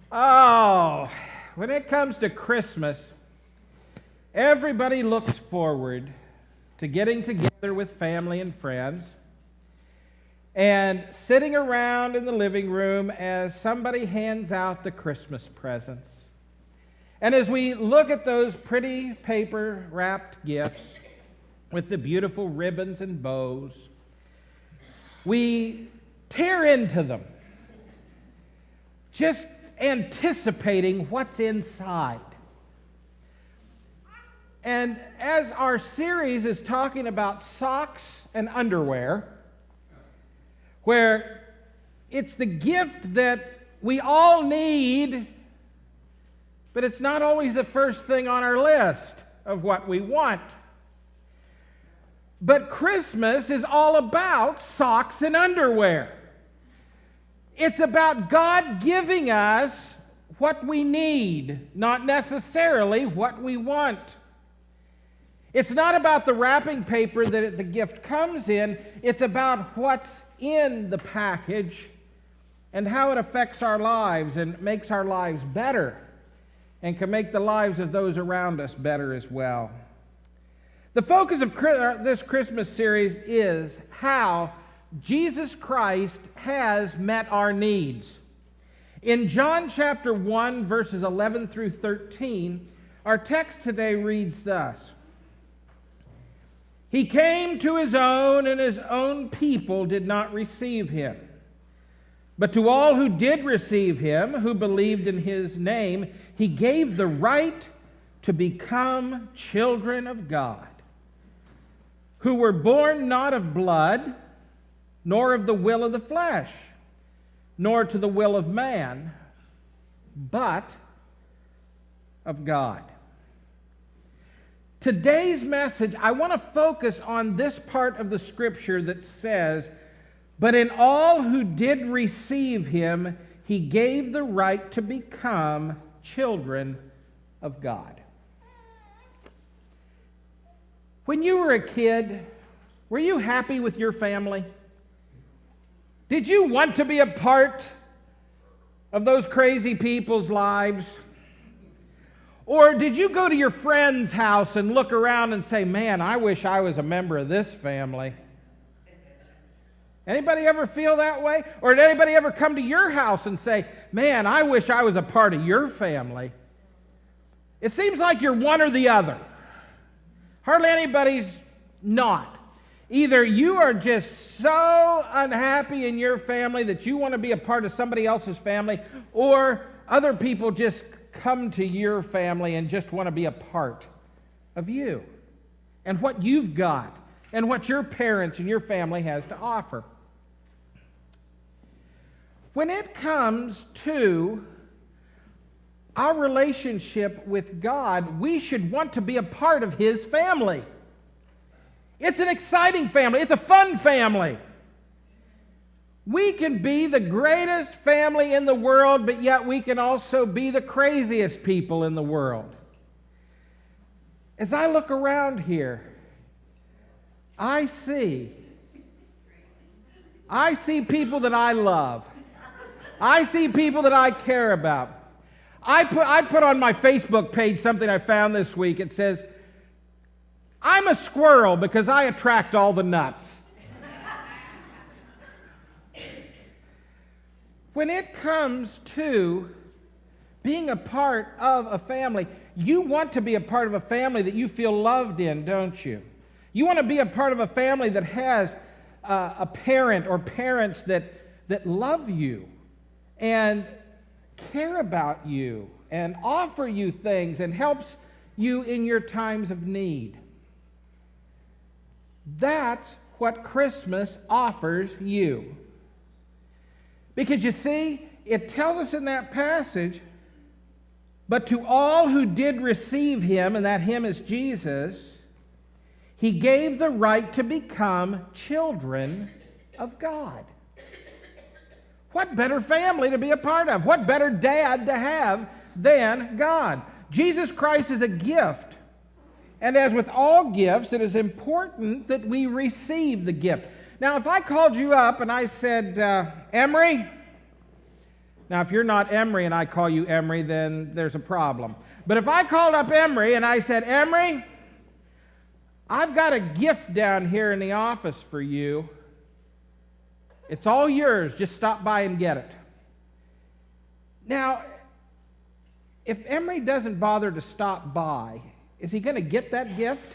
Oh, when it comes to Christmas, everybody looks forward to getting together with family and friends and sitting around in the living room as somebody hands out the Christmas presents. And as we look at those pretty paper-wrapped gifts with the beautiful ribbons and bows, we tear into them, just anticipating what's inside. And as our series is talking about socks and underwear, where it's the gift that we all need, but it's not always the first thing on our list of what we want. But Christmas is all about socks and underwear. It's about God giving us what we need, not necessarily what we want. It's not about the wrapping paper that the gift comes in. It's about what's in the package and how it affects our lives and makes our lives better and can make the lives of those around us better as well. The focus of this Christmas series is how Jesus Christ has met our needs. In John chapter 1, verses 11 through 13, our text today reads thus: He came to his own, and his own people did not receive him. But to all who did receive him, who believed in his name, he gave the right to become children of God, who were born not of blood, nor of the will of the flesh, nor to the will of man, but of God. Today's message, I want to focus on this part of the scripture that says, but in all who did receive him, he gave the right to become children of God. When you were a kid, were you happy with your family? Did you want to be a part of those crazy people's lives? Or did you go to your friend's house and look around and say, man, I wish I was a member of this family? Anybody ever feel that way? Or did anybody ever come to your house and say, man, I wish I was a part of your family? It seems like you're one or the other. Hardly anybody's not. Either you are just so unhappy in your family that you want to be a part of somebody else's family, or other people just come to your family and just want to be a part of you and what you've got and what your parents and your family has to offer. When it comes to our relationship with God, we should want to be a part of his family. It's an exciting family. It's a fun family. We can be the greatest family in the world, but yet we can also be the craziest people in the world. As I look around here, I see people that I love. I see people that I care about. I put on my Facebook page something I found this week. It says, I'm a squirrel because I attract all the nuts. When it comes to being a part of a family, you want to be a part of a family that you feel loved in, don't you? You want to be a part of a family that has a parent or parents that love you and care about you and offer you things and helps you in your times of need. That's what Christmas offers you. Because you see, it tells us in that passage, but to all who did receive him, and that him is Jesus, he gave the right to become children of God. What better family to be a part of? What better dad to have than God? Jesus Christ is a gift. And as with all gifts, it is important that we receive the gift. Now, if I called you up and I said, Emery, Now, if you're not Emery and I call you Emery, then there's a problem. But if I called up Emery and I said, Emery, I've got a gift down here in the office for you. It's all yours. Just stop by and get it. Now, if Emery doesn't bother to stop by, is he going to get that gift?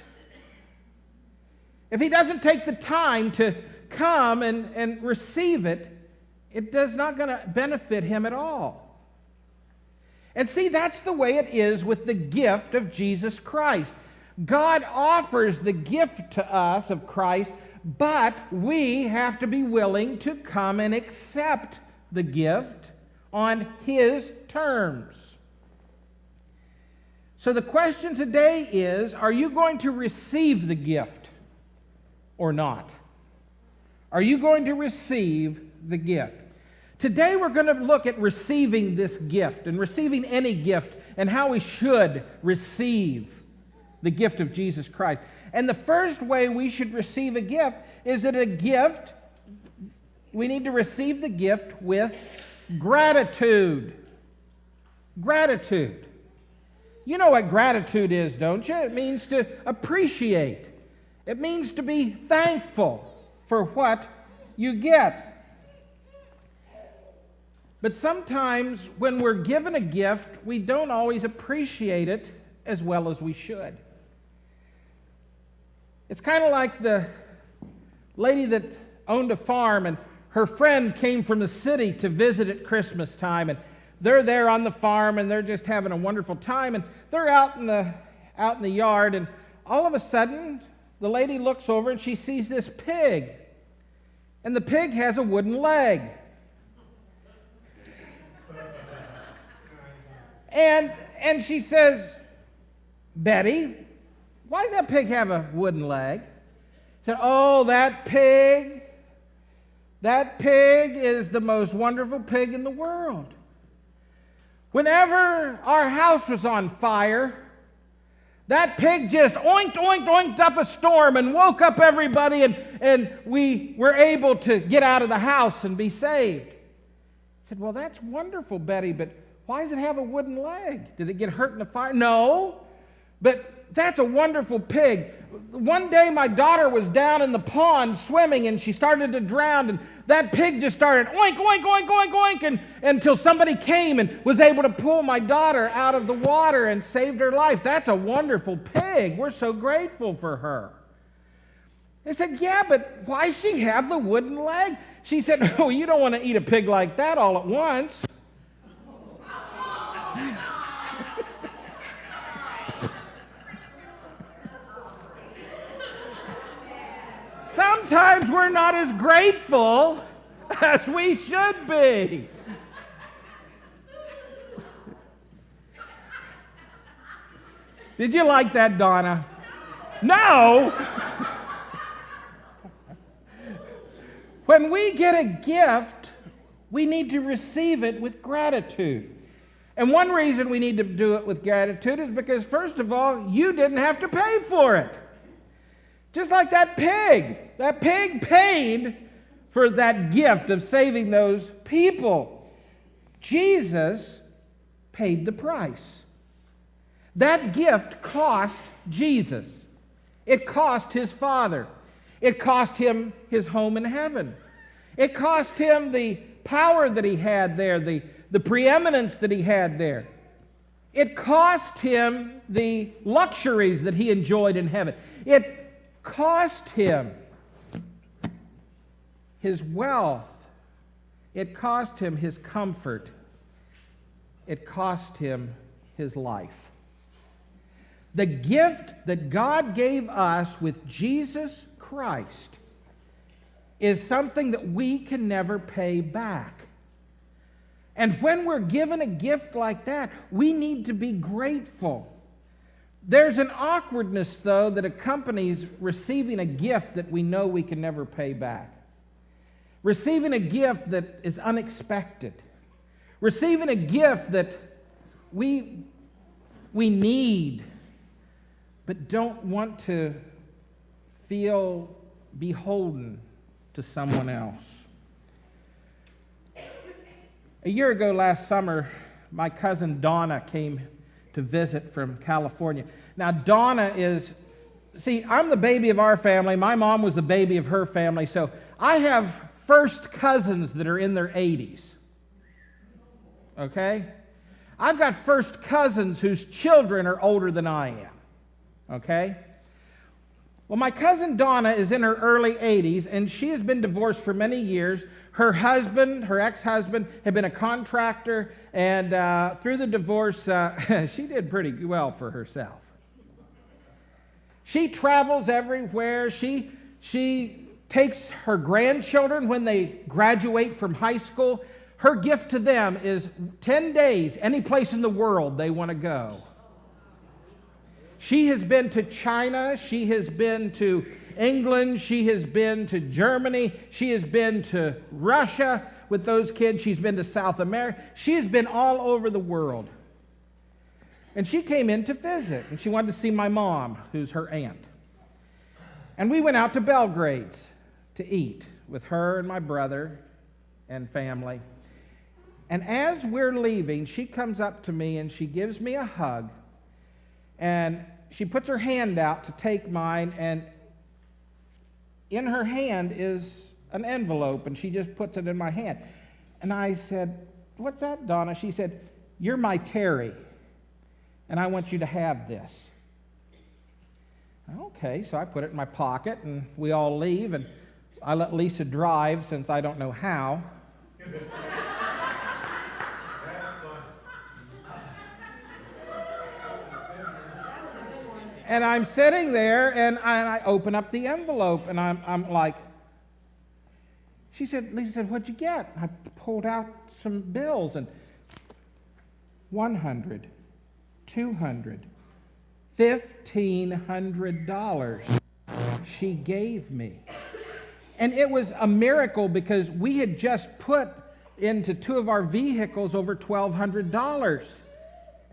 If he doesn't take the time to come and receive it, it is not going to benefit him at all. And see, that's the way it is with the gift of Jesus Christ. God offers the gift to us of Christ, but we have to be willing to come and accept the gift on His terms. So the question today is, are you going to receive the gift or not? Are you going to receive the gift? Today we're going to look at receiving this gift and receiving any gift and how we should receive the gift of Jesus Christ. And the first way we should receive a gift is that we need to receive the gift with gratitude. Gratitude. You know what gratitude is, don't you? It means to appreciate. It means to be thankful for what you get. But sometimes when we're given a gift, we don't always appreciate it as well as we should. It's kind of like the lady that owned a farm, and her friend came from the city to visit at Christmas time, and they're there on the farm, and they're just having a wonderful time, and they're out in the yard, and all of a sudden, the lady looks over and she sees this pig, and the pig has a wooden leg. And she says, Betty, why does that pig have a wooden leg? She said, oh, that pig is the most wonderful pig in the world. Whenever our house was on fire, that pig just oinked up a storm and woke up everybody, and we were able to get out of the house and be saved. I said, well, that's wonderful, Betty, but why does it have a wooden leg? Did it get hurt in the fire? No, but that's a wonderful pig. One day my daughter was down in the pond swimming, and she started to drown, and that pig just started oink, oink, oink, oink, oink, and until somebody came and was able to pull my daughter out of the water and saved her life. That's a wonderful pig. We're so grateful for her. I said, yeah, but why does she have the wooden leg? She said, oh, you don't want to eat a pig like that all at once. Sometimes we're not as grateful as we should be. Did you like that, Donna? No! When we get a gift, we need to receive it with gratitude. And one reason we need to do it with gratitude is because, first of all, you didn't have to pay for it. Just like that pig. That pig paid for that gift of saving those people. Jesus paid the price. That gift cost Jesus. It cost His Father. It cost Him His home in heaven. It cost Him the power that He had there, the preeminence that He had there. It cost Him the luxuries that He enjoyed in heaven. It cost Him His wealth. It cost Him His comfort. It cost Him His life. The gift that God gave us with Jesus Christ is something that we can never pay back. And when we're given a gift like that, we need to be grateful. There's an awkwardness, though, that accompanies receiving a gift that we know we can never pay back. Receiving a gift that is unexpected. Receiving a gift that we need, but don't want to feel beholden to someone else. A year ago last summer, my cousin Donna came to visit from California. Now, Donna I'm the baby of our family. My mom was the baby of her family. So I have first cousins that are in their 80s. Okay? I've got first cousins whose children are older than I am. Okay? Well, my cousin Donna is in her early 80s, and she has been divorced for many years. Her husband, her ex-husband, had been a contractor, and through the divorce, she did pretty well for herself. She travels everywhere. She takes her grandchildren when they graduate from high school. Her gift to them is 10 days, any place in the world they want to go. She has been to China. She has been to England. She has been to Germany. She has been to Russia with those kids. She's been to South America. She has been all over the world. And she came in to visit, and she wanted to see my mom, who's her aunt. And we went out to Belgrade's to eat with her and my brother and family. And as we're leaving, she comes up to me and she gives me a hug. And she puts her hand out to take mine, and in her hand is an envelope, and she just puts it in my hand. And I said, "What's that, Donna?" She said, "You're my Terry, and I want you to have this." Okay, so I put it in my pocket, and we all leave, and I let Lisa drive since I don't know how. And I'm sitting there, and I open up the envelope, and I'm like, Lisa said, "What'd you get?" I pulled out some bills, and $100, $200, $1,500 she gave me. And it was a miracle because we had just put into two of our vehicles over $1,200.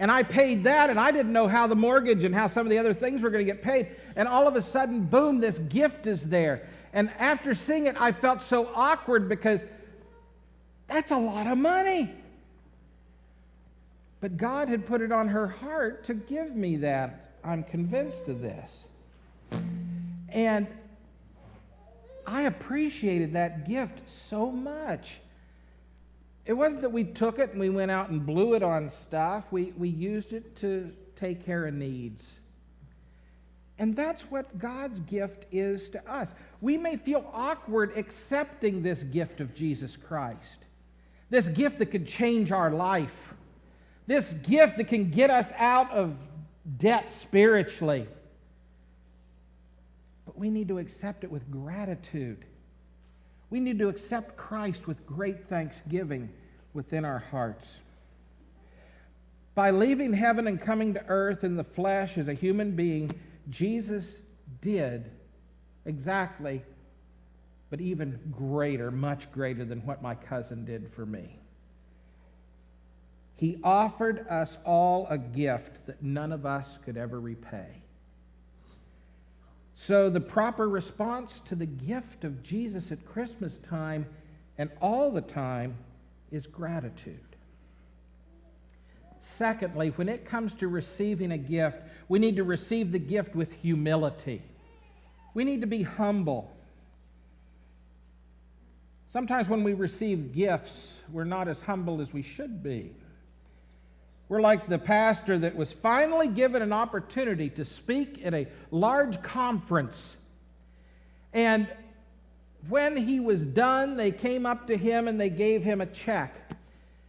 And I paid that, and I didn't know how the mortgage and how some of the other things were going to get paid. And all of a sudden, boom, this gift is there. And after seeing it, I felt so awkward because that's a lot of money. But God had put it on her heart to give me that. I'm convinced of this. And I appreciated that gift so much. It wasn't that we took it and we went out and blew it on stuff. We used it to take care of needs. And that's what God's gift is to us. We may feel awkward accepting this gift of Jesus Christ. This gift that could change our life. This gift that can get us out of debt spiritually. But we need to accept it with gratitude. We need to accept Christ with great thanksgiving within our hearts. By leaving heaven and coming to earth in the flesh as a human being, Jesus did exactly, but even greater, much greater than what my cousin did for me. He offered us all a gift that none of us could ever repay. So the proper response to the gift of Jesus at Christmas time and all the time is gratitude. Secondly, when it comes to receiving a gift, we need to receive the gift with humility. We need to be humble. Sometimes when we receive gifts, we're not as humble as we should be. We're like the pastor that was finally given an opportunity to speak at a large conference. And when he was done, they came up to him and they gave him a check.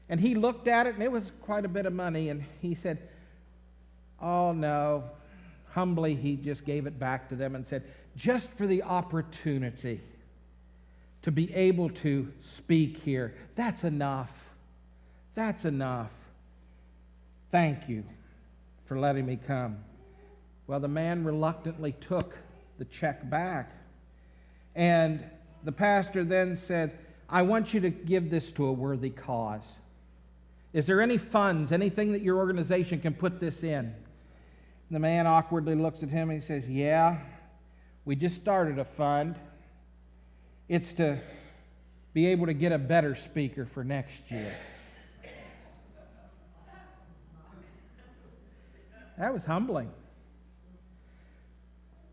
And he looked at it, and it was quite a bit of money. And he said, "Oh, no." Humbly, he just gave it back to them and said, "Just for the opportunity to be able to speak here, that's enough. That's enough. Thank you for letting me come." Well, the man reluctantly took the check back. And the pastor then said, "I want you to give this to a worthy cause. Is there any funds, anything that your organization can put this in?" And the man awkwardly looks at him and he says, "Yeah, we just started a fund. It's to be able to get a better speaker for next year." That was humbling.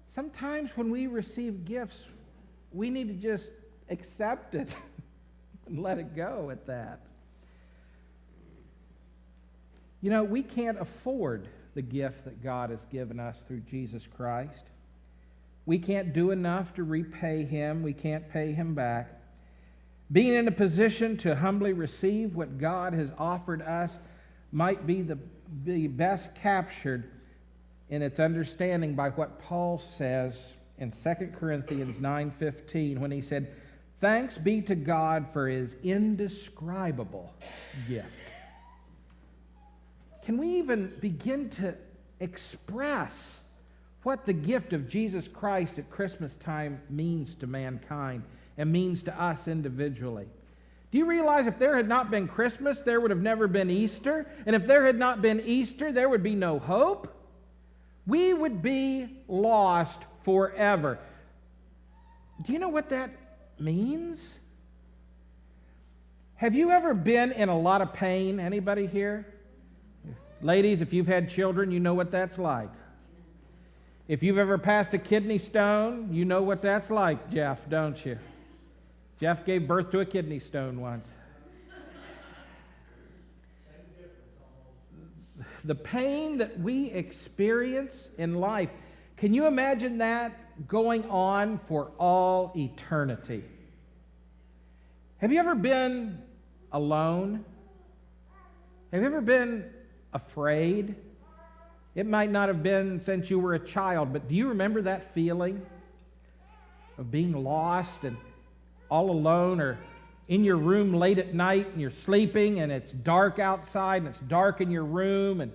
Sometimes when we receive gifts, we need to just accept it and let it go at that. You know, we can't afford the gift that God has given us through Jesus Christ. We can't do enough to repay Him. We can't pay Him back. Being in a position to humbly receive what God has offered us might be best captured in its understanding by what Paul says in 2 Corinthians 9:15 when he said, "Thanks be to God for His indescribable gift." Can we even begin to express what the gift of Jesus Christ at Christmas time means to mankind and means to us individually? Do you realize if there had not been Christmas, there would have never been Easter? And if there had not been Easter, there would be no hope? We would be lost forever. Do you know what that means? Have you ever been in a lot of pain? Anybody here? Ladies, if you've had children, you know what that's like. If you've ever passed a kidney stone, you know what that's like, Jeff, don't you? Jeff gave birth to a kidney stone once. The pain that we experience in life, can you imagine that going on for all eternity? Have you ever been alone? Have you ever been afraid? It might not have been since you were a child, but do you remember that feeling of being lost and all alone, or in your room late at night and you're sleeping and it's dark outside and it's dark in your room and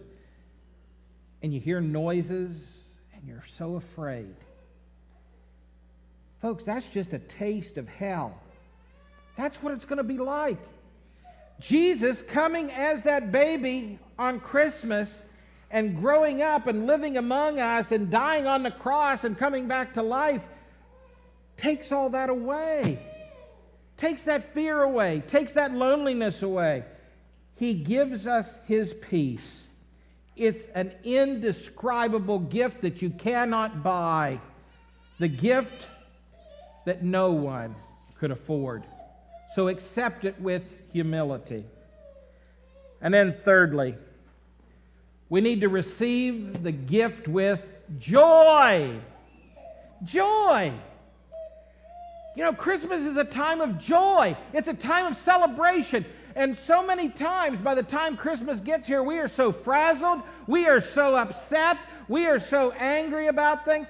you hear noises and you're so afraid? Folks, that's just a taste of hell. That's what it's going to be like. Jesus coming as that baby on Christmas and growing up and living among us and dying on the cross and coming back to life takes all that away. Takes that fear away. Takes that loneliness away. He gives us His peace. It's an indescribable gift that you cannot buy. The gift that no one could afford. So accept it with humility. And then thirdly, we need to receive the gift with joy. Joy. You know, Christmas is a time of joy. It's a time of celebration. And so many times, by the time Christmas gets here, we are so frazzled. We are so upset. We are so angry about things.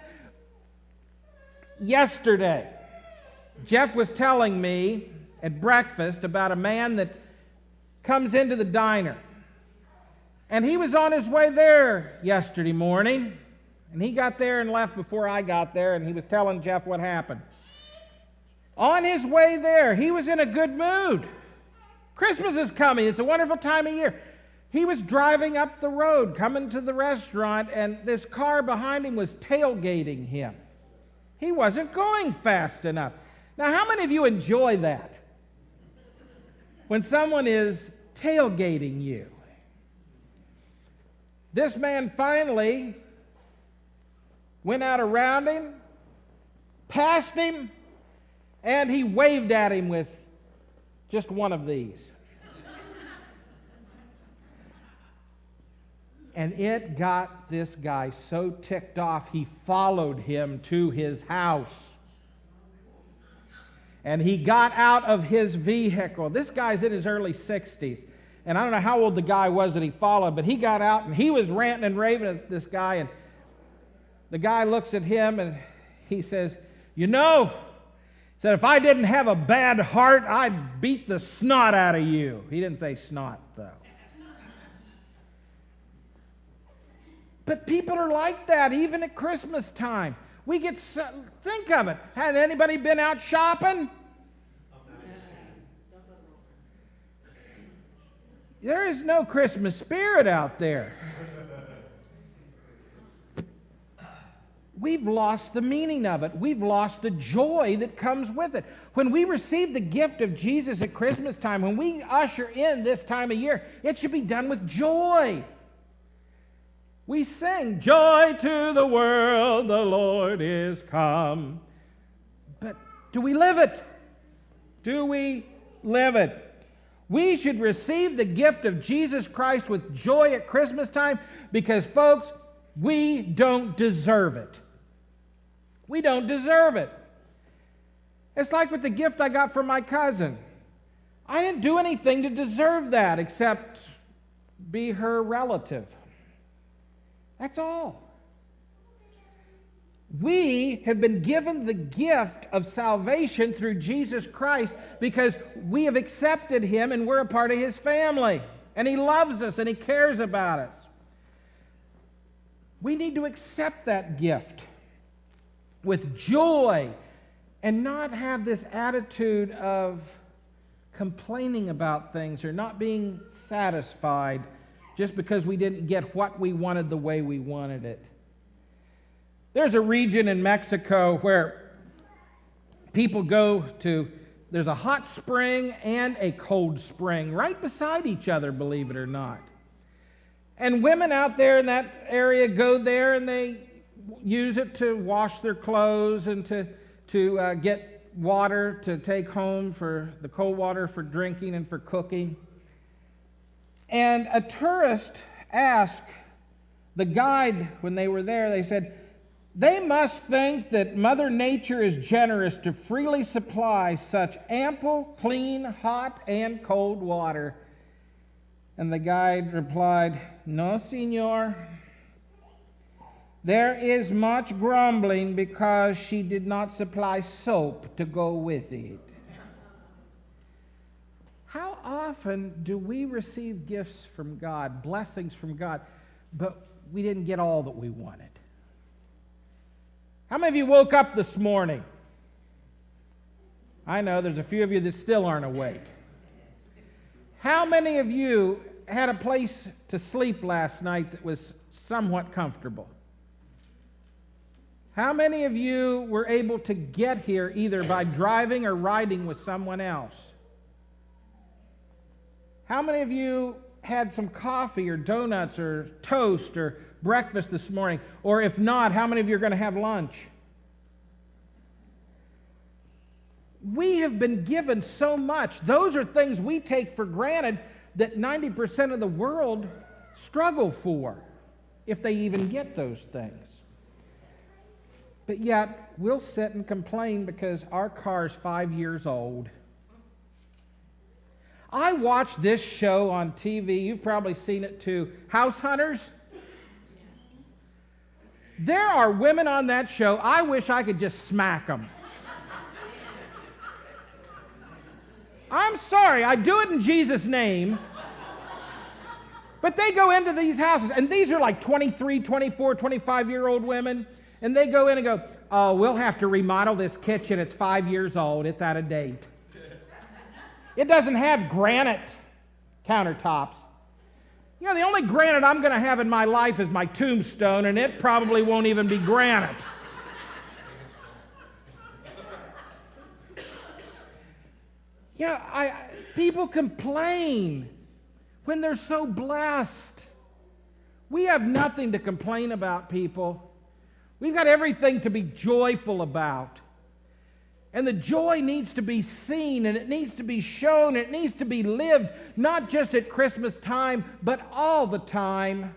Yesterday, Jeff was telling me at breakfast about a man that comes into the diner. And he was on his way there yesterday morning. And he got there and left before I got there. And he was telling Jeff what happened. On his way there, he was in a good mood. Christmas is coming. It's a wonderful time of year. He was driving up the road, coming to the restaurant, and this car behind him was tailgating him. He wasn't going fast enough. Now, how many of you enjoy that? When someone is tailgating you. This man finally went out around him, passed him, and he waved at him with just one of these. And it got this guy so ticked off, he followed him to his house. And he got out of his vehicle. This guy's in his early 60s. And I don't know how old the guy was that he followed, but he got out and he was ranting and raving at this guy. And the guy looks at him and he says, "You know," said, "if I didn't have a bad heart, I'd beat the snot out of you." He didn't say snot, though. But people are like that, even at Christmas time. We get think of it. Had anybody been out shopping? There is no Christmas spirit out there. We've lost the meaning of it. We've lost the joy that comes with it. When we receive the gift of Jesus at Christmas time, when we usher in this time of year, it should be done with joy. We sing, joy to the world, the Lord is come. But do we live it? Do we live it? We should receive the gift of Jesus Christ with joy at Christmas time because, folks, we don't deserve it. We don't deserve it. It's like with the gift I got from my cousin. I didn't do anything to deserve that except be her relative. That's all. We have been given the gift of salvation through Jesus Christ because we have accepted Him and we're a part of His family. And He loves us and He cares about us. We need to accept that gift with joy and not have this attitude of complaining about things or not being satisfied just because we didn't get what we wanted the way we wanted it. There's a region in Mexico where people go to, there's a hot spring and a cold spring right beside each other, believe it or not. And women out there in that area go there and they use it to wash their clothes and to get water to take home for the cold water for drinking and for cooking. And a tourist asked the guide when they were there, they said, they must think that Mother Nature is generous to freely supply such ample, clean, hot, and cold water. And the guide replied, no, senor. There is much grumbling because she did not supply soap to go with it. How often do we receive gifts from God, blessings from God, but we didn't get all that we wanted? How many of you woke up this morning? I know there's a few of you that still aren't awake. How many of you had a place to sleep last night that was somewhat comfortable? How many of you were able to get here either by driving or riding with someone else? How many of you had some coffee or donuts or toast or breakfast this morning? Or if not, how many of you are going to have lunch? We have been given so much. Those are things we take for granted that 90% of the world struggle for, if they even get those things. But yet, we'll sit and complain because our car's 5 years old. I watch this show on TV. You've probably seen it too. House Hunters. There are women on that show, I wish I could just smack them. I'm sorry, I do it in Jesus' name. But they go into these houses, and these are like 23, 24, 25-year-old women, and they go in and go, oh, we'll have to remodel this kitchen. It's 5 years old. It's out of date. It doesn't have granite countertops. You know, the only granite I'm going to have in my life is my tombstone, and it probably won't even be granite. You know, people complain when they're so blessed. We have nothing to complain about, people. We've got everything to be joyful about. And the joy needs to be seen, and it needs to be shown, and it needs to be lived, not just at Christmas time, but all the time.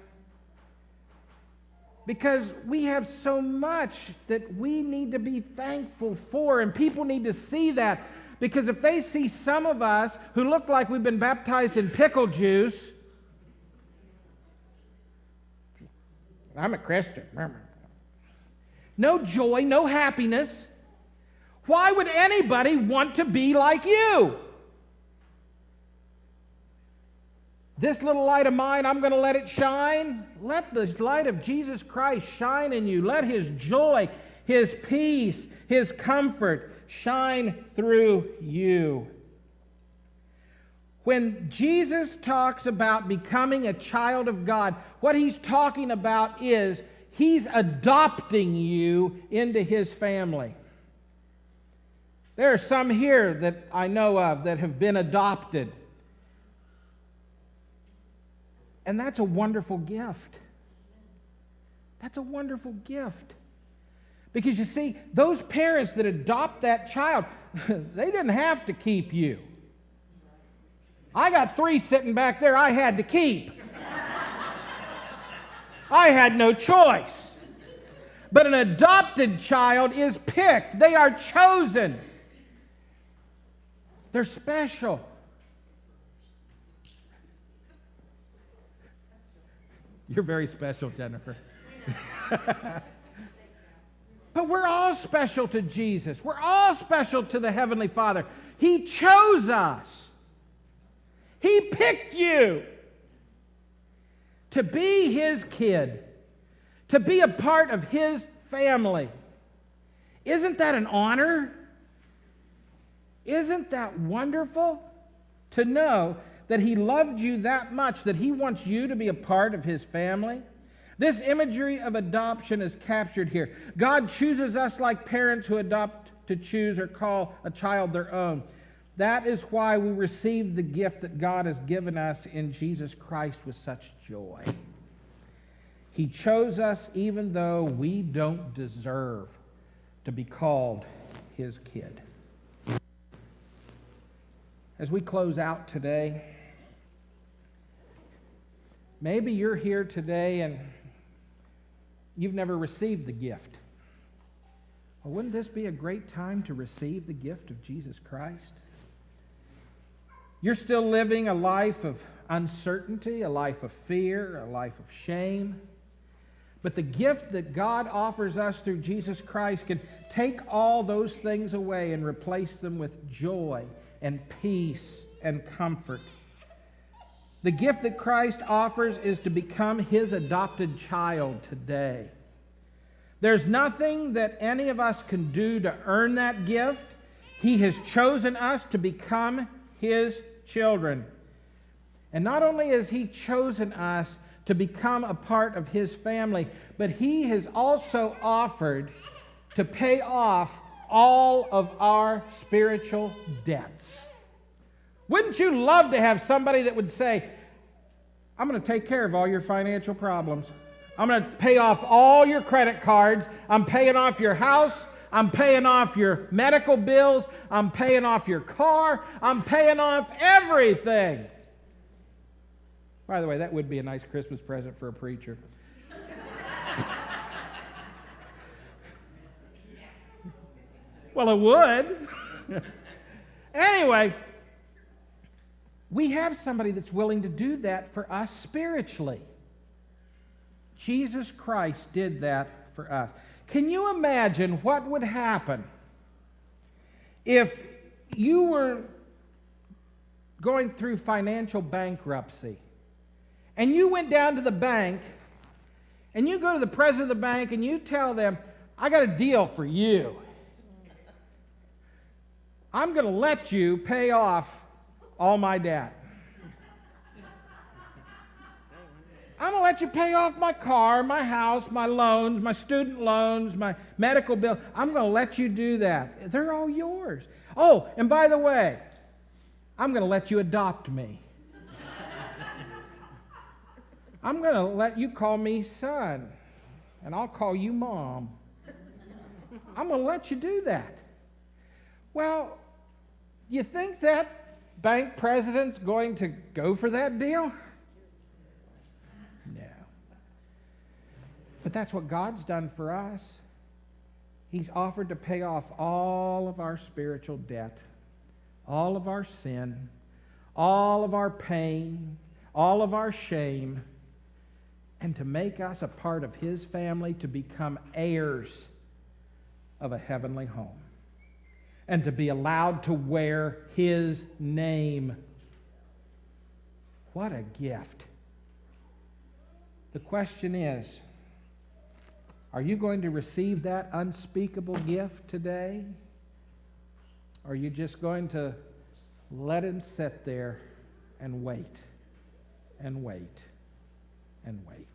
Because we have so much that we need to be thankful for, and people need to see that. Because if they see some of us who look like we've been baptized in pickle juice, I'm a Christian. No joy, no happiness. Why would anybody want to be like you? This little light of mine, I'm going to let it shine. Let the light of Jesus Christ shine in you. Let His joy, His peace, His comfort shine through you. When Jesus talks about becoming a child of God, what He's talking about is He's adopting you into His family. There are some here that I know of that have been adopted. And that's a wonderful gift. That's a wonderful gift. Because you see, those parents that adopt that child, they didn't have to keep you. I got 3 sitting back there I had to keep. I had no choice. But an adopted child is picked. They are chosen. They're special. You're very special, Jennifer. But we're all special to Jesus. We're all special to the Heavenly Father. He chose us. He picked you to be His kid, to be a part of His family. Isn't that an honor? Isn't that wonderful to know that He loved you that much, that He wants you to be a part of His family? This imagery of adoption is captured here. God chooses us like parents who adopt to choose or call a child their own. That is why we receive the gift that God has given us in Jesus Christ with such joy. He chose us even though we don't deserve to be called His kid. As we close out today, maybe you're here today and you've never received the gift. Well, wouldn't this be a great time to receive the gift of Jesus Christ? You're still living a life of uncertainty, a life of fear, a life of shame. But the gift that God offers us through Jesus Christ can take all those things away and replace them with joy and peace and comfort. The gift that Christ offers is to become His adopted child today. There's nothing that any of us can do to earn that gift. He has chosen us to become His children. And not only has He chosen us to become a part of His family, but He has also offered to pay off all of our spiritual debts. Wouldn't you love to have somebody that would say, I'm going to take care of all your financial problems. I'm going to pay off all your credit cards. I'm paying off your house. I'm paying off your medical bills. I'm paying off your car. I'm paying off everything. By the way, that would be a nice Christmas present for a preacher. Well, it would. Anyway, we have somebody that's willing to do that for us spiritually. Jesus Christ did that for us. Can you imagine what would happen if you were going through financial bankruptcy and you went down to the bank and you go to the president of the bank and you tell them, I got a deal for you. I'm going to let you pay off all my debt. I'm going to let you pay off my car, my house, my loans, my student loans, my medical bill. I'm going to let you do that. They're all yours. Oh, and by the way, I'm going to let you adopt me. I'm going to let you call me son, and I'll call you mom. I'm going to let you do that. Well, do you think that bank president's going to go for that deal? No. But that's what God's done for us. He's offered to pay off all of our spiritual debt, all of our sin, all of our pain, all of our shame, and to make us a part of His family, to become heirs of a heavenly home, and to be allowed to wear His name. What a gift. The question is, are you going to receive that unspeakable gift today? Or are you just going to let Him sit there and wait and wait and wait?